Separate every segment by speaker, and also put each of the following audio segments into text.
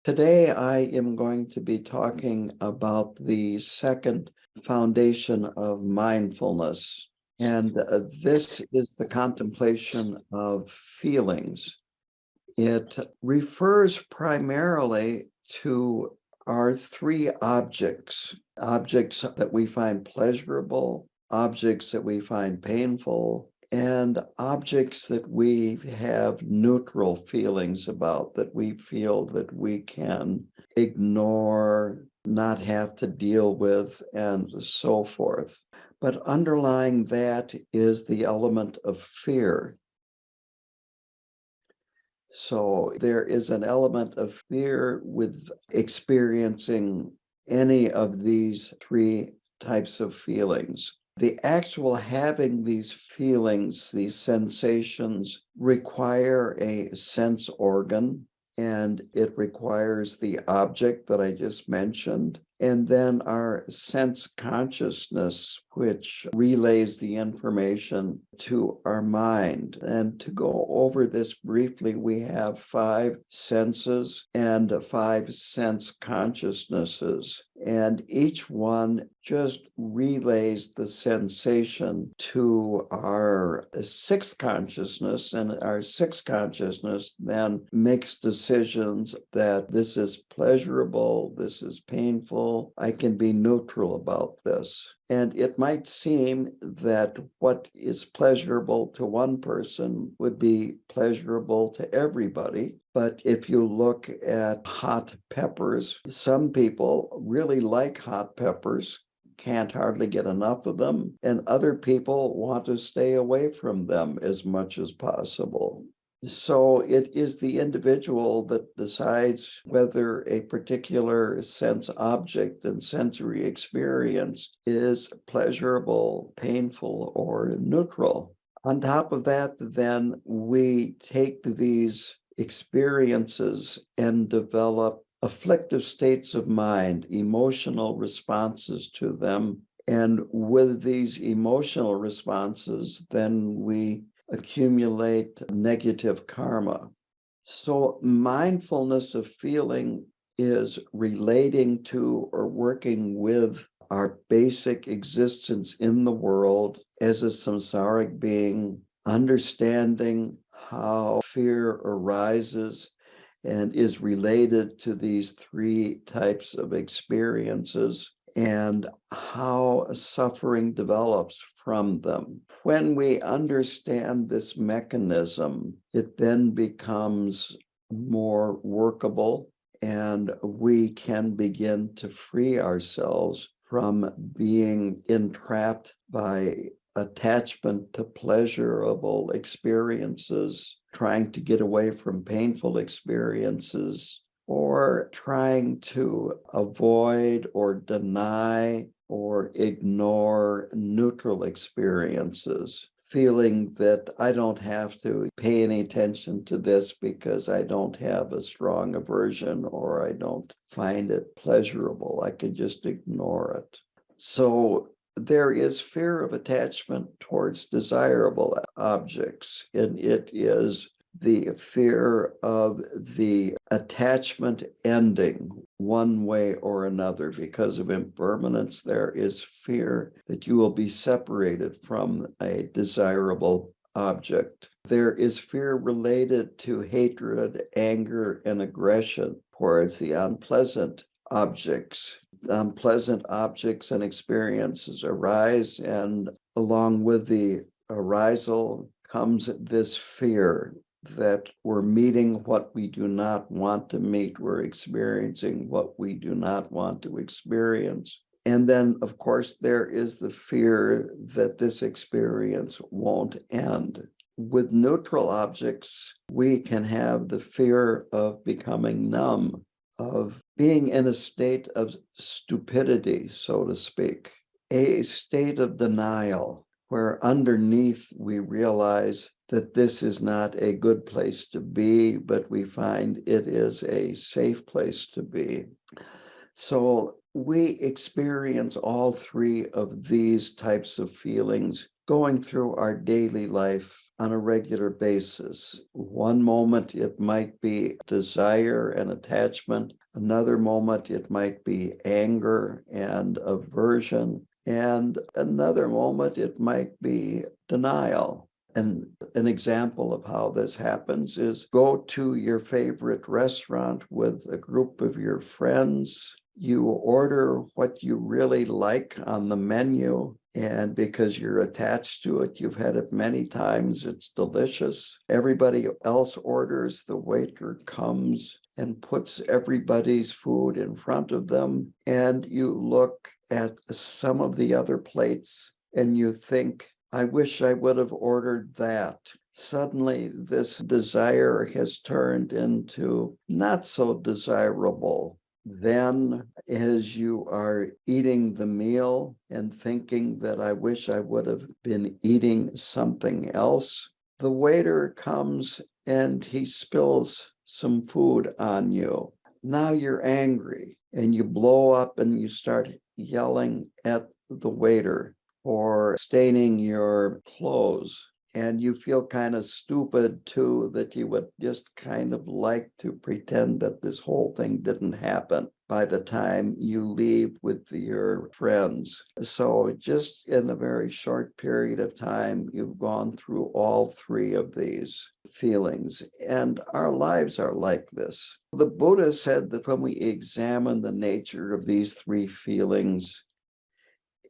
Speaker 1: Today, I am going to be talking about the second foundation of mindfulness. And this is the contemplation of feelings. It refers primarily to our three objects that we find pleasurable, objects that we find painful, and objects that we have neutral feelings about, that we feel that we can ignore, not have to deal with, and so forth. But underlying that is the element of fear. So there is an element of fear with experiencing any of these three types of feelings. The actual having these feelings, these sensations, require a sense organ, and it requires the object that I just mentioned. And then our sense consciousness, which relays the information to our mind. And to go over this briefly, we have 5 senses and 5 sense consciousnesses. And each one just relays the sensation to our 6th consciousness, and our 6th consciousness then makes decisions that this is pleasurable, this is painful, I can be neutral about this. And it might seem that what is pleasurable to one person would be pleasurable to everybody. But if you look at hot peppers, some people really like hot peppers, can't hardly get enough of them, and other people want to stay away from them as much as possible. So it is the individual that decides whether a particular sense object and sensory experience is pleasurable, painful, or neutral. On top of that, then we take these experiences and develop afflictive states of mind, emotional responses to them. And with these emotional responses, then we accumulate negative karma. So mindfulness of feeling is relating to or working with our basic existence in the world as a samsaric being, understanding how fear arises and is related to these 3 types of experiences, and how suffering develops from them. When we understand this mechanism, it then becomes more workable, and we can begin to free ourselves from being entrapped by attachment to pleasurable experiences, trying to get away from painful experiences, or trying to avoid or deny or ignore neutral experiences, feeling that I don't have to pay any attention to this because I don't have a strong aversion or I don't find it pleasurable. I can just ignore it. So there is fear of attachment towards desirable objects, and it is the fear of the attachment ending one way or another. Because of impermanence, there is fear that you will be separated from a desirable object. There is fear related to hatred, anger, and aggression towards the unpleasant objects. Unpleasant objects and experiences arise, and along with the arisal comes this fear that we're meeting what we do not want to meet. We're experiencing what we do not want to experience. And then, of course, there is the fear that this experience won't end. With neutral objects, we can have the fear of becoming numb, of being in a state of stupidity, so to speak, a state of denial, where underneath we realize that this is not a good place to be, but we find it is a safe place to be. So we experience all 3 of these types of feelings going through our daily life on a regular basis. One moment it might be desire and attachment. Another moment it might be anger and aversion. And another moment it might be denial. And an example of how this happens is go to your favorite restaurant with a group of your friends. You order what you really like on the menu, and because you're attached to it, you've had it many times, it's delicious. Everybody else orders, the waiter comes and puts everybody's food in front of them, and you look at some of the other plates and you think, I wish I would have ordered that. Suddenly, this desire has turned into not so desirable. Then, as you are eating the meal and thinking that I wish I would have been eating something else, the waiter comes and he spills some food on you. Now you're angry and you blow up and you start yelling at the waiter or staining your clothes. And you feel kind of stupid too, that you would just kind of like to pretend that this whole thing didn't happen by the time you leave with your friends. So just in a very short period of time, you've gone through all three of these feelings. And our lives are like this. The Buddha said that when we examine the nature of these three feelings,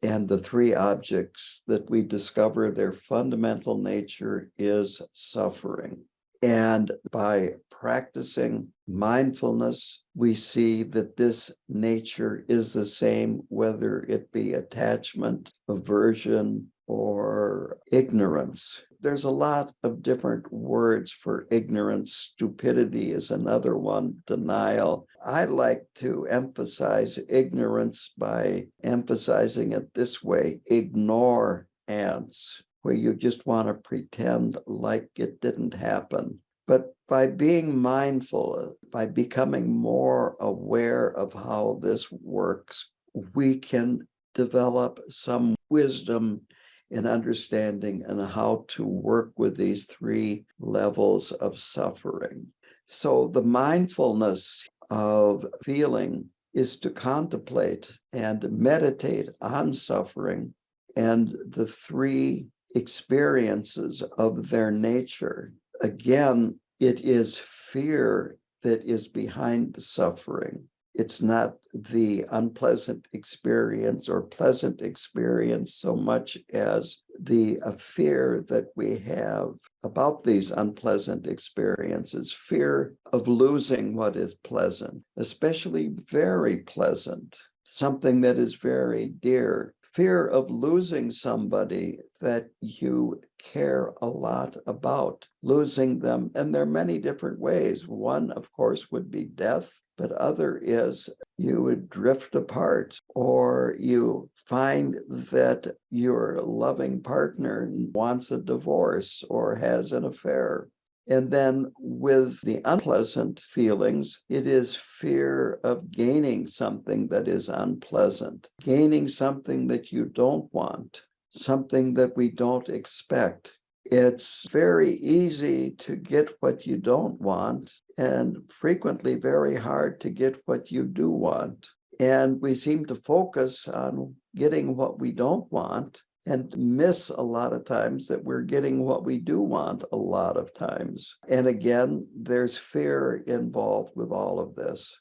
Speaker 1: and the three objects that we discover their fundamental nature is suffering. And by practicing mindfulness, we see that this nature is the same, whether it be attachment, aversion, or ignorance. There's a lot of different words for ignorance. Stupidity is another one, denial. I like to emphasize ignorance by emphasizing it this way: ignore ants, where you just want to pretend like it didn't happen. But by being mindful, by becoming more aware of how this works, we can develop some wisdom in understanding and how to work with these three levels of suffering. So the mindfulness of feeling is to contemplate and meditate on suffering and the three experiences of their nature. Again, it is fear that is behind the suffering. It's not the unpleasant experience or pleasant experience so much as the fear that we have about these unpleasant experiences, fear of losing what is pleasant, especially very pleasant, something that is very dear. Fear of losing somebody that you care a lot about, losing them. And there are many different ways. One, of course, would be death, but other is you would drift apart, or you find that your loving partner wants a divorce or has an affair. And then with the unpleasant feelings, it is fear of gaining something that is unpleasant, gaining something that you don't want, something that we don't expect. It's very easy to get what you don't want, and frequently very hard to get what you do want. And we seem to focus on getting what we don't want and miss a lot of times that we're getting what we do want a lot of times. And again, there's fear involved with all of this.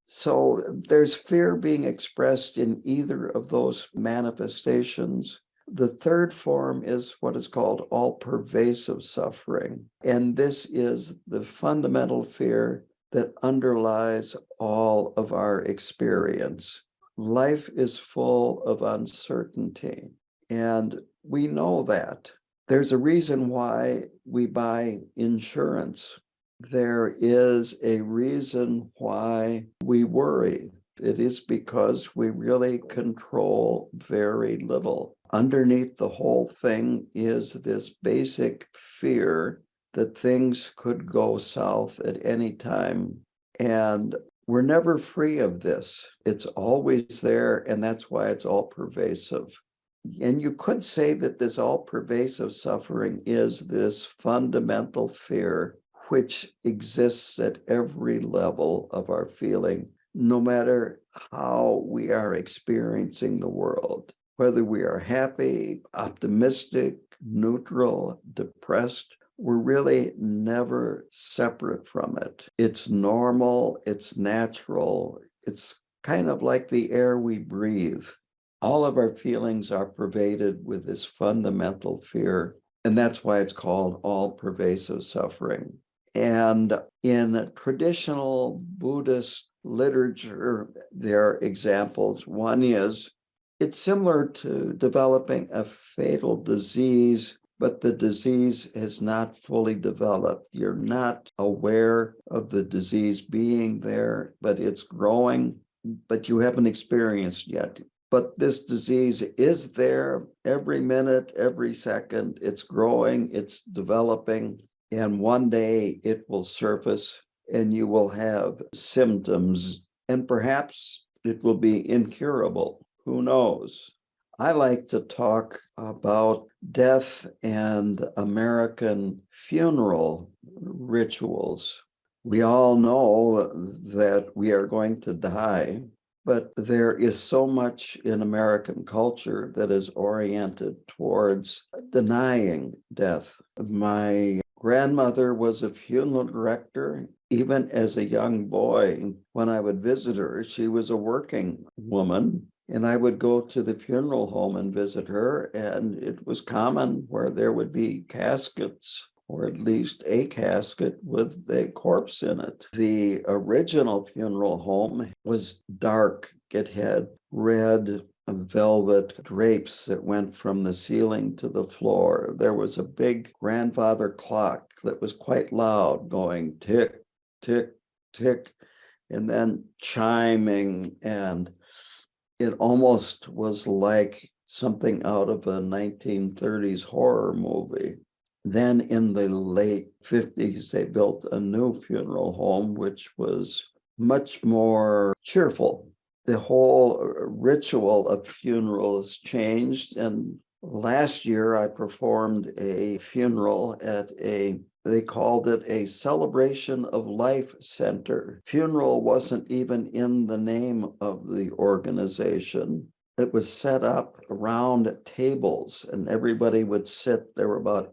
Speaker 1: So there's fear being expressed in either of those manifestations. The third form is what is called all-pervasive suffering. And this is the fundamental fear that underlies all of our experience. Life is full of uncertainty. And we know that. There's a reason why we buy insurance. There is a reason why we worry. It is because we really control very little. Underneath the whole thing is this basic fear that things could go south at any time. And we're never free of this. It's always there, and that's why it's all pervasive. And you could say that this all-pervasive suffering is this fundamental fear which exists at every level of our feeling, no matter how we are experiencing the world, whether we are happy, optimistic, neutral, depressed. We're really never separate from it. It's normal, it's natural, it's kind of like the air we breathe. All of our feelings are pervaded with this fundamental fear, and that's why it's called all-pervasive suffering. And in traditional Buddhist literature, there are examples. One is it's similar to developing a fatal disease, but the disease has not fully developed. You're not aware of the disease being there, but it's growing, but you haven't experienced yet. But this disease is there every minute, every second. It's growing, it's developing, and one day it will surface and you will have symptoms, and perhaps it will be incurable. Who knows? I like to talk about death and American funeral rituals. We all know that we are going to die, but there is so much in American culture that is oriented towards denying death. My grandmother was a funeral director. Even as a young boy, when I would visit her, she was a working woman. And I would go to the funeral home and visit her, and it was common where there would be caskets, or at least a casket with a corpse in it. The original funeral home was dark. It had red velvet drapes that went from the ceiling to the floor. There was a big grandfather clock that was quite loud, going tick, tick, tick, and then chiming, and it almost was like something out of a 1930s horror movie. Then in the late 50s, they built a new funeral home, which was much more cheerful. The whole ritual of funerals changed. And last year, I performed a funeral at they called it a celebration of life center. Funeral wasn't even in the name of the organization. It was set up around tables, and everybody would sit. There were about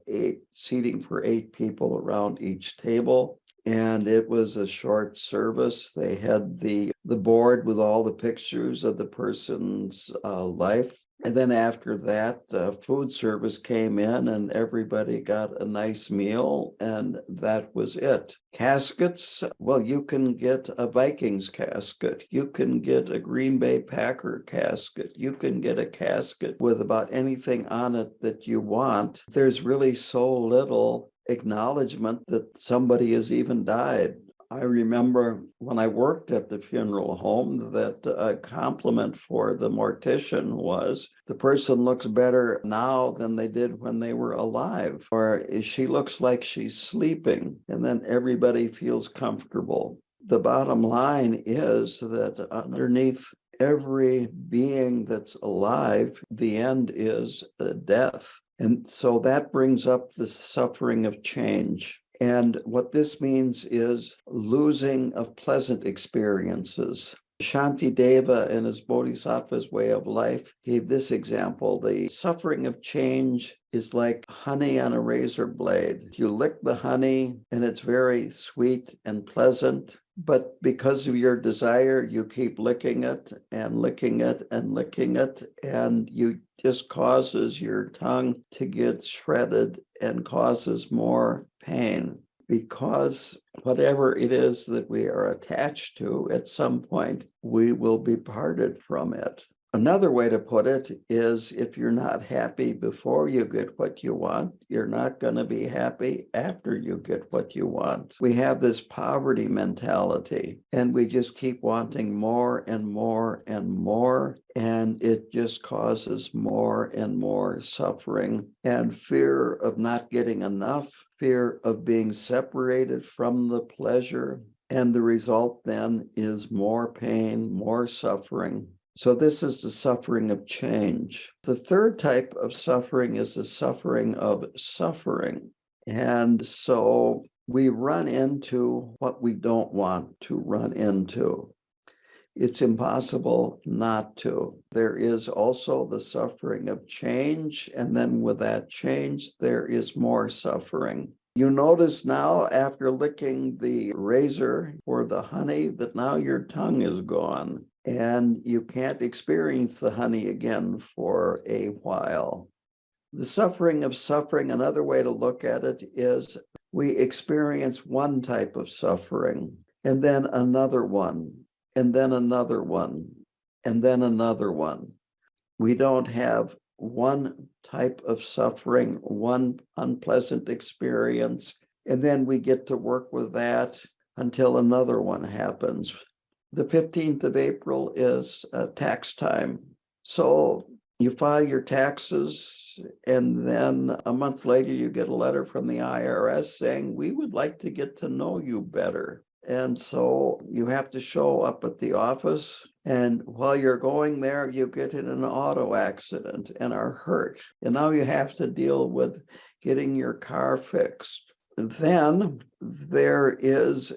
Speaker 1: seating for 8 people around each table. And it was a short service. They had the board with all the pictures of the person's life. And then after that, food service came in and everybody got a nice meal, and that was it. Caskets, well, you can get a Vikings casket. You can get a Green Bay Packer casket. You can get a casket with about anything on it that you want. There's really so little acknowledgement that somebody has even died. I remember when I worked at the funeral home that a compliment for the mortician was, the person looks better now than they did when they were alive, or she looks like she's sleeping, and then everybody feels comfortable. The bottom line is that underneath every being that's alive, the end is death. And so that brings up the suffering of change. And what this means is losing of pleasant experiences. Shantideva, in his Bodhisattva's way of life, gave this example. The suffering of change is like honey on a razor blade. You lick the honey and it's very sweet and pleasant, but because of your desire, you keep licking it and licking it and licking it, and you just causes your tongue to get shredded and causes more pain, because whatever it is that we are attached to, at some point, we will be parted from it. Another way to put it is, if you're not happy before you get what you want, you're not going to be happy after you get what you want. We have this poverty mentality, and we just keep wanting more and more and more, and it just causes more and more suffering and fear of not getting enough, fear of being separated from the pleasure, and the result then is more pain, more suffering. So this is the suffering of change. The third type of suffering is the suffering of suffering. And so we run into what we don't want to run into. It's impossible not to. There is also the suffering of change, and then with that change, there is more suffering. You notice now, after licking the razor for the honey, that now your tongue is gone, and you can't experience the honey again for a while. The suffering of suffering, another way to look at it is we experience one type of suffering, and then another one, and then another one, and then another one. We don't have one type of suffering, one unpleasant experience, and then we get to work with that until another one happens. The 15th of April is tax time. So you file your taxes, and then a month later, you get a letter from the IRS saying, we would like to get to know you better. And so you have to show up at the office. And while you're going there, you get in an auto accident and are hurt. And now you have to deal with getting your car fixed. Then there is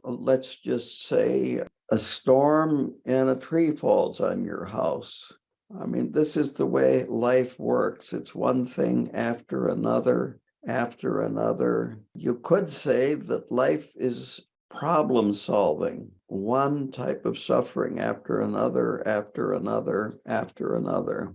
Speaker 1: let's just say, a storm and a tree falls on your house. I mean, this is the way life works. It's one thing after another, after another. You could say that life is problem solving, one type of suffering after another, after another, after another.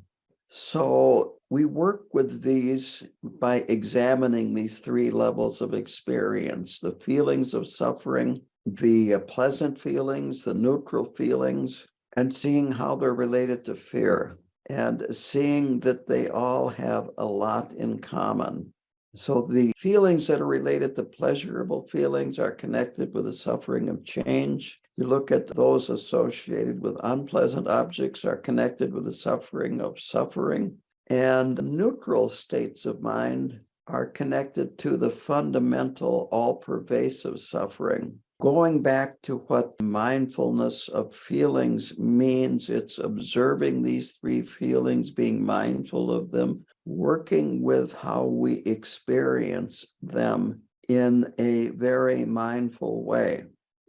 Speaker 1: So we work with these by examining these three levels of experience: the feelings of suffering, the pleasant feelings, the neutral feelings, and seeing how they're related to fear, and seeing that they all have a lot in common. So the feelings that are related to pleasurable feelings are connected with the suffering of change. You look at those associated with unpleasant objects are connected with the suffering of suffering. And neutral states of mind are connected to the fundamental, all-pervasive suffering. Going back to what mindfulness of feelings means, it's observing these three feelings, being mindful of them, working with how we experience them in a very mindful way.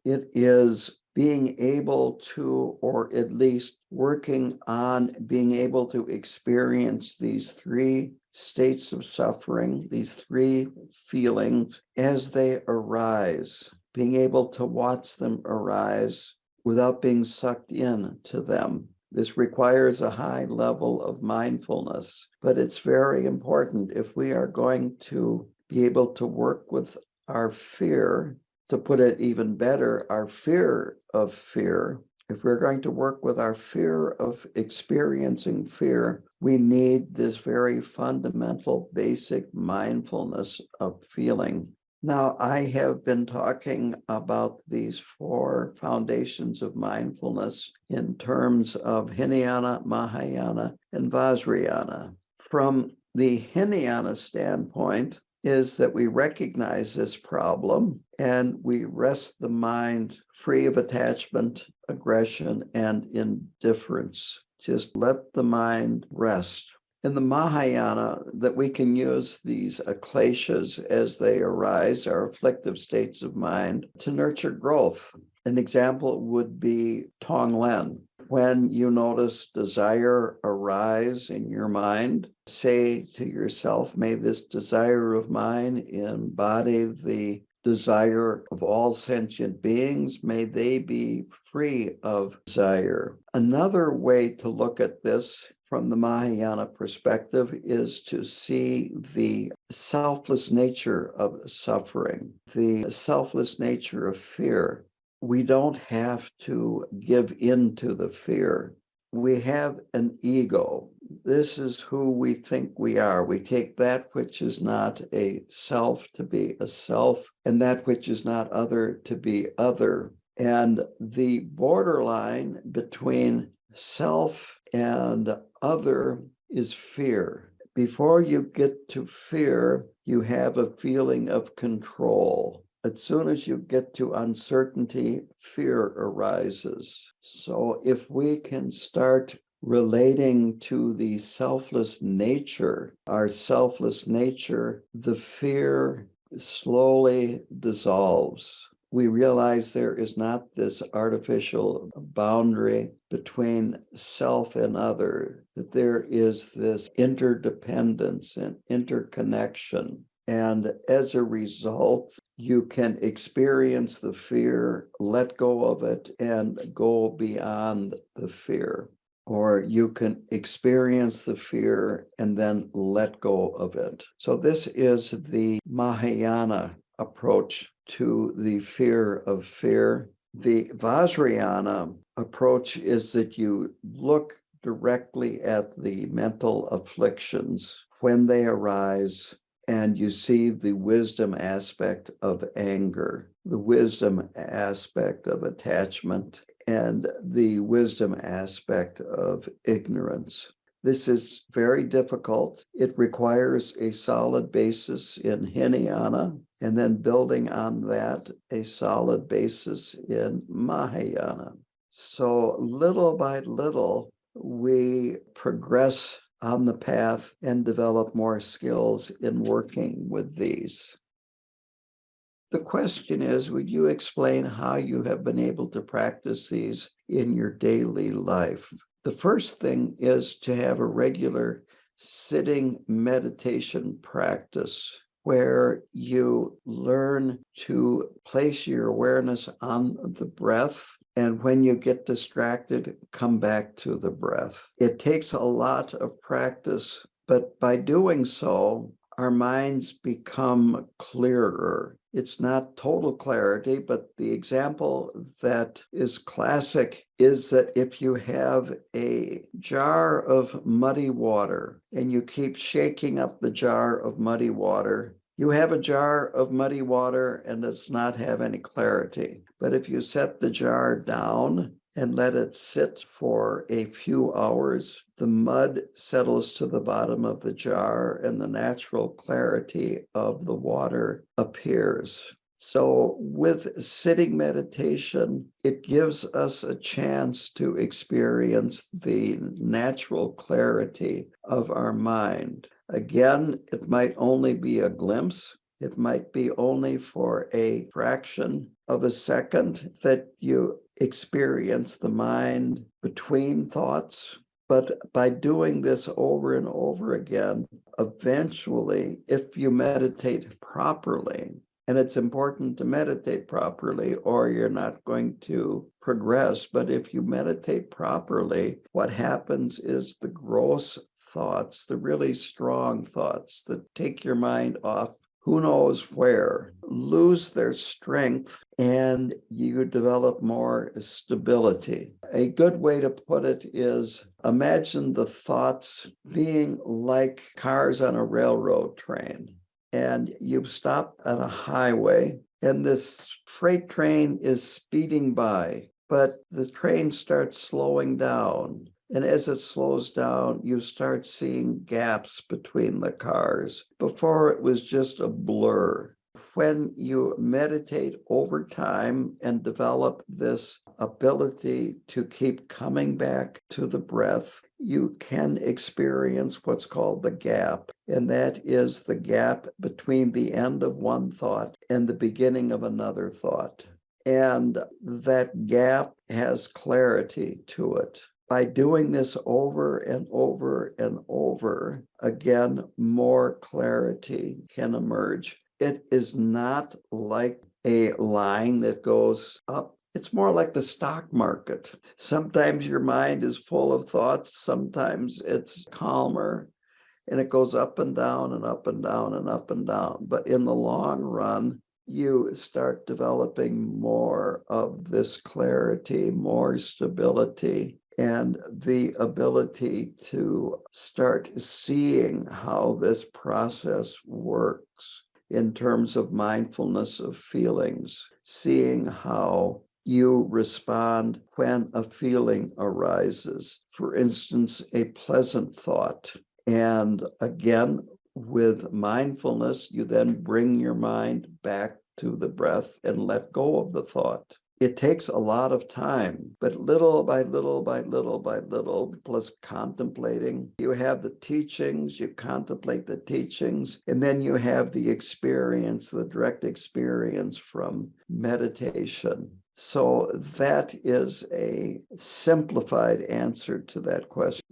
Speaker 1: It is being able to, or at least working on being able to experience these three states of suffering, these three feelings as they arise, being able to watch them arise without being sucked into them. This requires a high level of mindfulness, but it's very important if we are going to be able to work with our fear. To put it even better, our fear of fear. If we're going to work with our fear of experiencing fear, we need this very fundamental, basic mindfulness of feeling. Now, I have been talking about these four foundations of mindfulness in terms of Hinayana, Mahayana, and Vajrayana. From the Hinayana standpoint, is that we recognize this problem and we rest the mind free of attachment, aggression, and indifference. Just let the mind rest. In the Mahayana, that we can use these kleshas as they arise, our afflictive states of mind, to nurture growth. An example would be Tonglen. When you notice desire arise in your mind, say to yourself, may this desire of mine embody the desire of all sentient beings. May they be free of desire. Another way to look at this from the Mahayana perspective is to see the selfless nature of suffering, the selfless nature of fear. We don't have to give in to the fear. We have an ego. This is who we think we are. We take that which is not a self to be a self, and that which is not other to be other. And the borderline between self and other is fear. Before you get to fear, you have a feeling of control. As soon as you get to uncertainty, fear arises. So if we can start relating to the selfless nature, our selfless nature, the fear slowly dissolves. We realize there is not this artificial boundary between self and other, that there is this interdependence and interconnection. And as a result, you can experience the fear, let go of it, and go beyond the fear. Or you can experience the fear and then let go of it. So this is the Mahayana approach to the fear of fear. The Vajrayana approach is that you look directly at the mental afflictions when they arise, and you see the wisdom aspect of anger, the wisdom aspect of attachment, and the wisdom aspect of ignorance. This is very difficult. It requires a solid basis in Hinayana, and then building on that, a solid basis in Mahayana. So little by little, we progress on the path and develop more skills in working with these. The question is, would you explain how you have been able to practice these in your daily life? The first thing is to have a regular sitting meditation practice where you learn to place your awareness on the breath. And when you get distracted, come back to the breath. It takes a lot of practice, but by doing so, our minds become clearer. It's not total clarity, but the example that is classic is that if you have a jar of muddy water and you keep shaking up the jar of muddy water, you have a jar of muddy water and does not have any clarity. But if you set the jar down and let it sit for a few hours, the mud settles to the bottom of the jar and the natural clarity of the water appears. So with sitting meditation, it gives us a chance to experience the natural clarity of our mind. Again, it might only be a glimpse. It might be only for a fraction of a second that you experience the mind between thoughts. But by doing this over and over again, eventually, if you meditate properly, and it's important to meditate properly or you're not going to progress, but if you meditate properly, what happens is the gross thoughts, the really strong thoughts that take your mind off who knows where, lose their strength, and you develop more stability. A good way to put it is, imagine the thoughts being like cars on a railroad train, and you've stopped on a highway, and this freight train is speeding by, but the train starts slowing down. And as it slows down, you start seeing gaps between the cars. Before, it was just a blur. When you meditate over time and develop this ability to keep coming back to the breath, you can experience what's called the gap. And that is the gap between the end of one thought and the beginning of another thought. And that gap has clarity to it. By doing this over and over and over, again, more clarity can emerge. It is not like a line that goes up. It's more like the stock market. Sometimes your mind is full of thoughts. Sometimes it's calmer, and it goes up and down and up and down and up and down. But in the long run, you start developing more of this clarity, more stability, and the ability to start seeing how this process works in terms of mindfulness of feelings, seeing how you respond when a feeling arises. For instance, a pleasant thought. And again, with mindfulness, you then bring your mind back to the breath and let go of the thought. It takes a lot of time, but little by little by little by little, plus contemplating. You have the teachings, you contemplate the teachings, and then you have the experience, the direct experience from meditation. So that is a simplified answer to that question.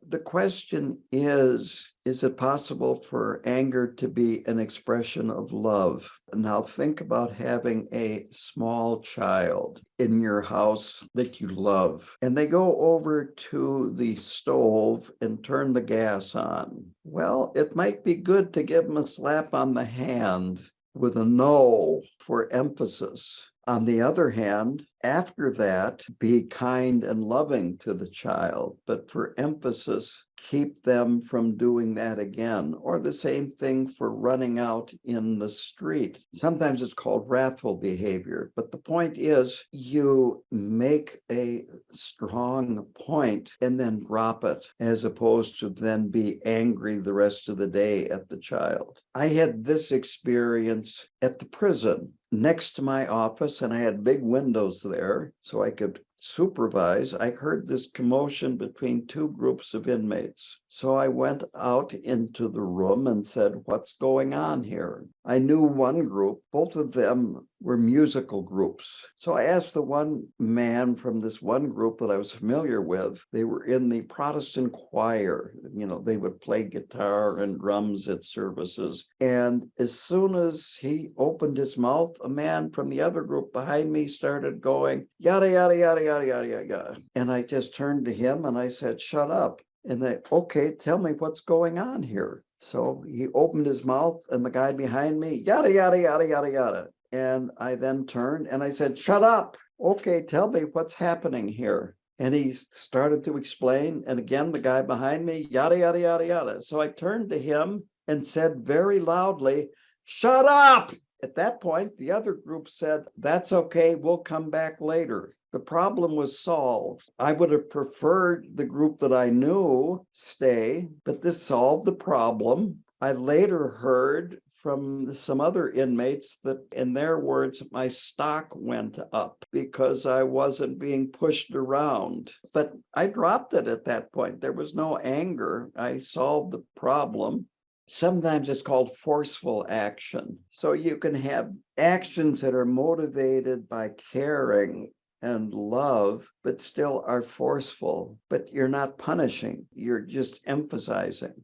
Speaker 1: The question is it possible for anger to be an expression of love? Now think about having a small child in your house that you love, and they go over to the stove and turn the gas on. Well, it might be good to give them a slap on the hand with a no for emphasis. On the other hand, after that, be kind and loving to the child, but for emphasis, keep them from doing that again. Or the same thing for running out in the street. Sometimes it's called wrathful behavior, but the point is you make a strong point and then drop it, as opposed to then be angry the rest of the day at the child. I had this experience at the prison next to my office, and I had big windows there so I could supervise. I heard this commotion between two groups of inmates. So I went out into the room and said, "What's going on here?" I knew one group, both of them were musical groups. So I asked the one man from this one group that I was familiar with, they were in the Protestant choir. They would play guitar and drums at services. And as soon as he opened his mouth, a man from the other group behind me started going, yada, yada, yada, yada, yada, yada. And I just turned to him and I said, "Shut up." And they, "Okay, tell me what's going on here." So he opened his mouth and the guy behind me, yada, yada, yada, yada, yada. And I then turned and I said, "Shut up. Okay, tell me what's happening here." And he started to explain. And again, the guy behind me, yada, yada, yada, yada. So I turned to him and said very loudly, "Shut up." At that point, the other group said, "That's okay, we'll come back later." The problem was solved. I would have preferred the group that I knew stay, but this solved the problem. I later heard from some other inmates that, in their words, my stock went up because I wasn't being pushed around. But I dropped it at that point. There was no anger. I solved the problem. Sometimes it's called forceful action. So you can have actions that are motivated by caring and love, but still are forceful, but you're not punishing, you're just emphasizing.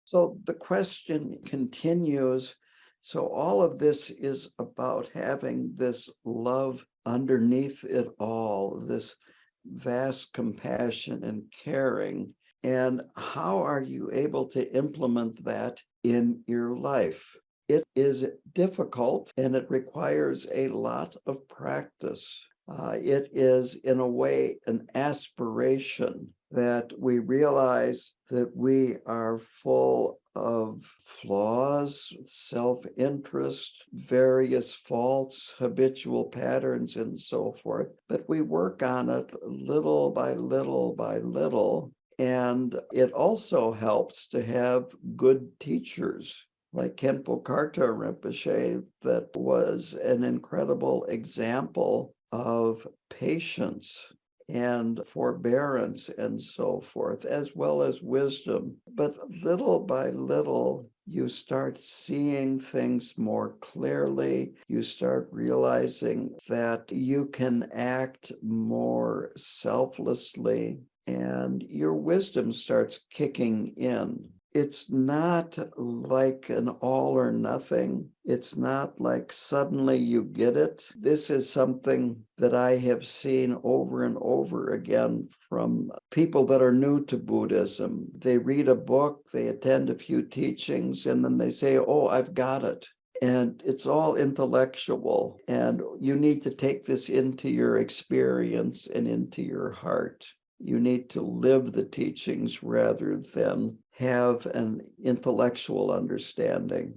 Speaker 1: So the question continues. So all of this is about having this love underneath it all, this vast compassion and caring. And how are you able to implement that in your life? It is difficult and it requires a lot of practice. It is, in a way, an aspiration that we realize that we are full of flaws, self-interest, various faults, habitual patterns, and so forth. But we work on it little by little by little. And it also helps to have good teachers like Khenpo Karthar Rinpoche, that was an incredible example of patience and forbearance and so forth, as well as wisdom. But little by little, you start seeing things more clearly. You start realizing that you can act more selflessly, and your wisdom starts kicking in. It's not like an all or nothing. It's not like suddenly you get it. This is something that I have seen over and over again from people that are new to Buddhism. They read a book, they attend a few teachings, and then they say, "Oh, I've got it." And it's all intellectual. And you need to take this into your experience and into your heart. You need to live the teachings rather than have an intellectual understanding.